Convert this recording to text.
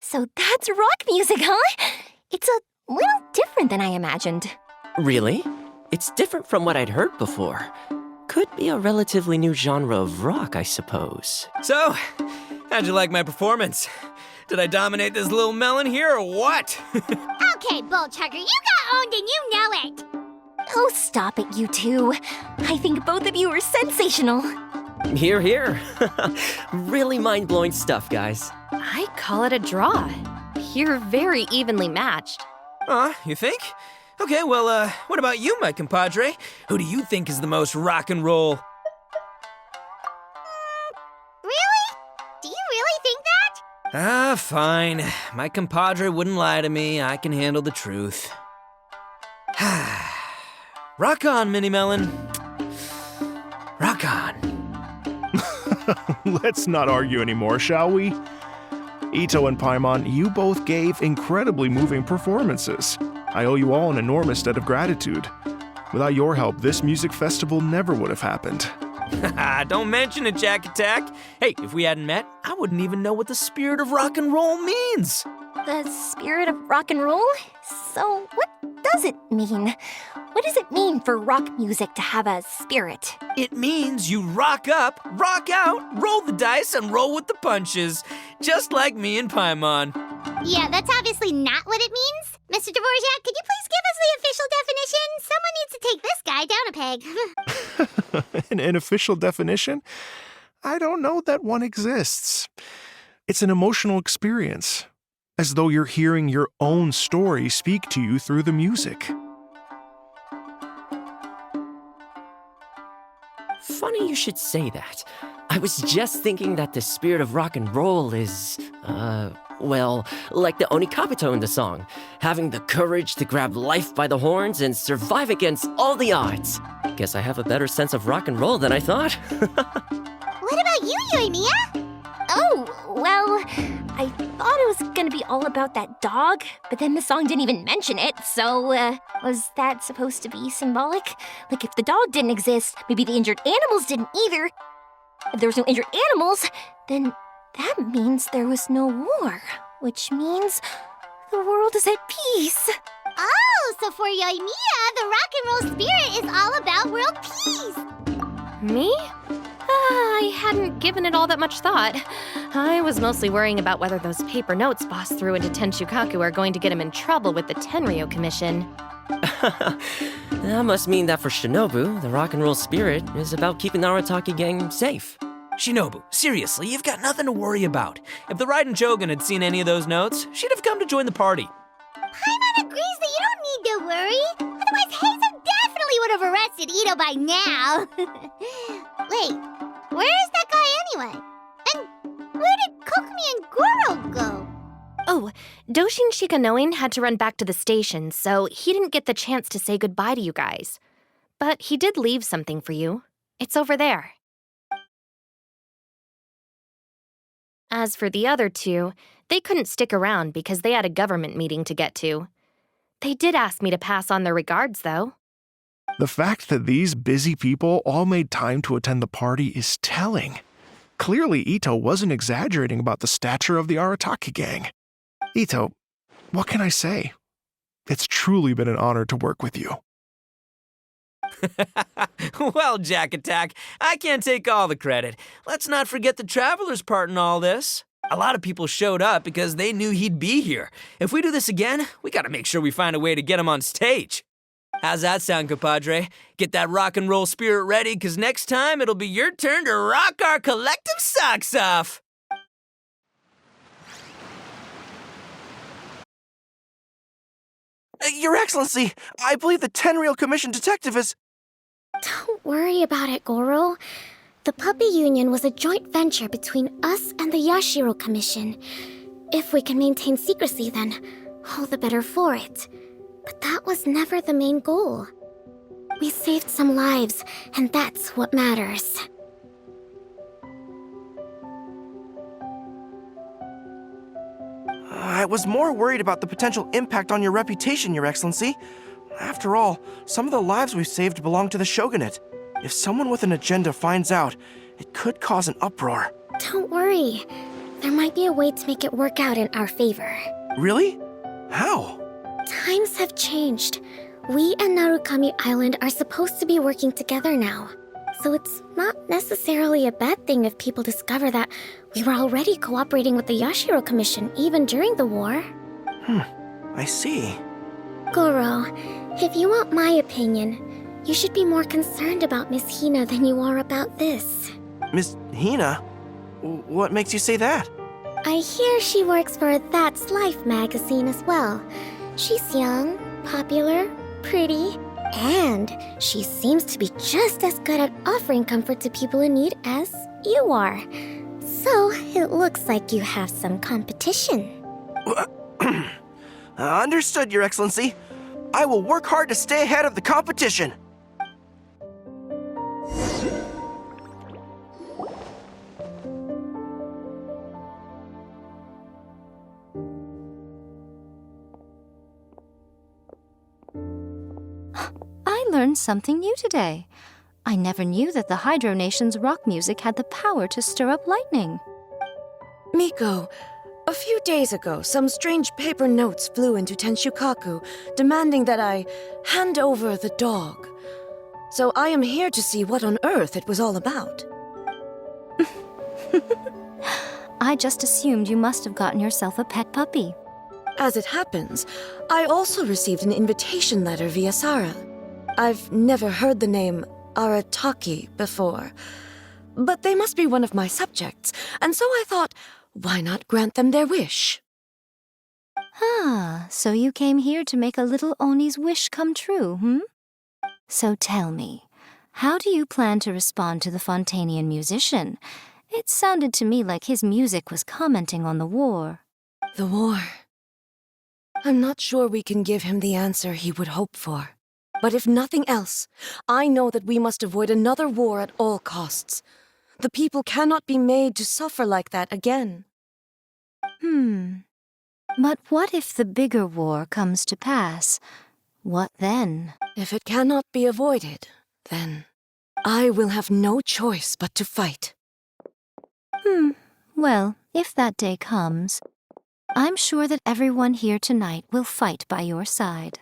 So that's rock music, huh? It's a little different than I imagined. Really? It's different from what I'd heard before. Could be a relatively new genre of rock, I suppose. So, how'd you like my performance? Did I dominate this little melon here or what? Okay, Bullchugger, you got owned and you know it! Oh, stop it, you two. I think both of you are sensational. Hear, hear. Really mind-blowing stuff, guys. I call it a draw. You're very evenly matched. You think? Okay, well, what about you, my compadre? Who do you think is the most rock and roll? Really? Do you really think that? Fine. My compadre wouldn't lie to me. I can handle the truth. Rock on, Mini Melon. Rock on. Let's not argue anymore, shall we? Ito and Paimon, you both gave incredibly moving performances. I owe you all an enormous debt of gratitude. Without your help, this music festival never would have happened. Don't mention it, Jack Attack. Hey, if we hadn't met, I wouldn't even know what the spirit of rock and roll means. The spirit of rock and roll? So what does it mean? What does it mean for rock music to have a spirit? It means you rock up, rock out, roll the dice, and roll with the punches. Just like me and Paimon. Yeah, that's obviously not what it means. Mr. Dvorak, could you please give us the official definition? Someone needs to take this guy down a peg. An official definition? I don't know that one exists. It's an emotional experience, as though you're hearing your own story speak to you through the music. Funny you should say that. I was just thinking that the spirit of rock and roll is, well, like the Onikabito in the song. Having the courage to grab life by the horns and survive against all the odds. Guess I have a better sense of rock and roll than I thought. What about you, Yoimiya? Oh, well, I thought it was gonna be all about that dog, but then the song didn't even mention it, so, was that supposed to be symbolic? Like, if the dog didn't exist, maybe the injured animals didn't either. If there was no injured animals, then that means there was no war, which means the world is at peace. Oh, so for Yoimiya, the rock and roll spirit is all about world peace. Me? I hadn't given it all that much thought. I was mostly worrying about whether those paper notes Boss threw into Tenshukaku are going to get him in trouble with the Tenryo Commission. That must mean that for Shinobu, the rock and roll spirit is about keeping the Arataki gang safe. Shinobu, seriously, you've got nothing to worry about. If the Raiden Jogan had seen any of those notes, she'd have come to join the party. Paimon agrees that you don't need to worry. Otherwise, Heizo definitely would have arrested Ito by now. Wait, where is that guy anyway? And where did Kokumi and Goro go? Oh, Doshin Shikanoin had to run back to the station, so he didn't get the chance to say goodbye to you guys. But he did leave something for you. It's over there. As for the other two, they couldn't stick around because they had a government meeting to get to. They did ask me to pass on their regards, though. The fact that these busy people all made time to attend the party is telling. Clearly, Ito wasn't exaggerating about the stature of the Arataki gang. Ito, what can I say? It's truly been an honor to work with you. Well, Jack Attack, I can't take all the credit. Let's not forget the Traveler's part in all this. A lot of people showed up because they knew he'd be here. If we do this again, we gotta make sure we find a way to get him on stage. How's that sound, compadre? Get that rock and roll spirit ready, because next time it'll be your turn to rock our collective socks off. Your Excellency, I believe the Tenryo Commission detective is... Don't worry about it, Goro. The Puppy Union was a joint venture between us and the Yashiro Commission. If we can maintain secrecy, then all the better for it. But that was never the main goal. We saved some lives, and that's what matters. I was more worried about the potential impact on your reputation, Your Excellency. After all, some of the lives we've saved belong to the Shogunate. If someone with an agenda finds out, it could cause an uproar. Don't worry. there might be a way to make it work out in our favor. Really? How? Times have changed. We and Narukami Island are supposed to be working together now. So it's not necessarily a bad thing if people discover that we were already cooperating with the Yashiro Commission even during the war. I see. Goro, if you want my opinion, you should be more concerned about Miss Hina than you are about this. Miss Hina? What makes you say that? I hear she works for That's Life magazine as well. She's young, popular, pretty, and she seems to be just as good at offering comfort to people in need as you are. So it looks like you have some competition. Understood, Your Excellency. I will work hard to stay ahead of the competition. I learned something new today. I never knew that the Hydro Nation's rock music had the power to stir up lightning. Miko, a few days ago, some strange paper notes flew into Tenshukaku, demanding that I hand over the dog. So I am here to see what on earth it was all about. I just assumed you must have gotten yourself a pet puppy. As it happens, I also received an invitation letter via Sara. I've never heard the name Arataki before, but they must be one of my subjects, and so I thought, why not grant them their wish? Ah, so you came here to make a little Oni's wish come true, So tell me, how do you plan to respond to the Fontanian musician? It sounded to me like his music was commenting on the war. The war. I'm not sure we can give him the answer he would hope for. But if nothing else, I know that we must avoid another war at all costs. The people cannot be made to suffer like that again. But what if the bigger war comes to pass? What then? If it cannot be avoided, then I will have no choice but to fight. Well, if that day comes, I'm sure that everyone here tonight will fight by your side.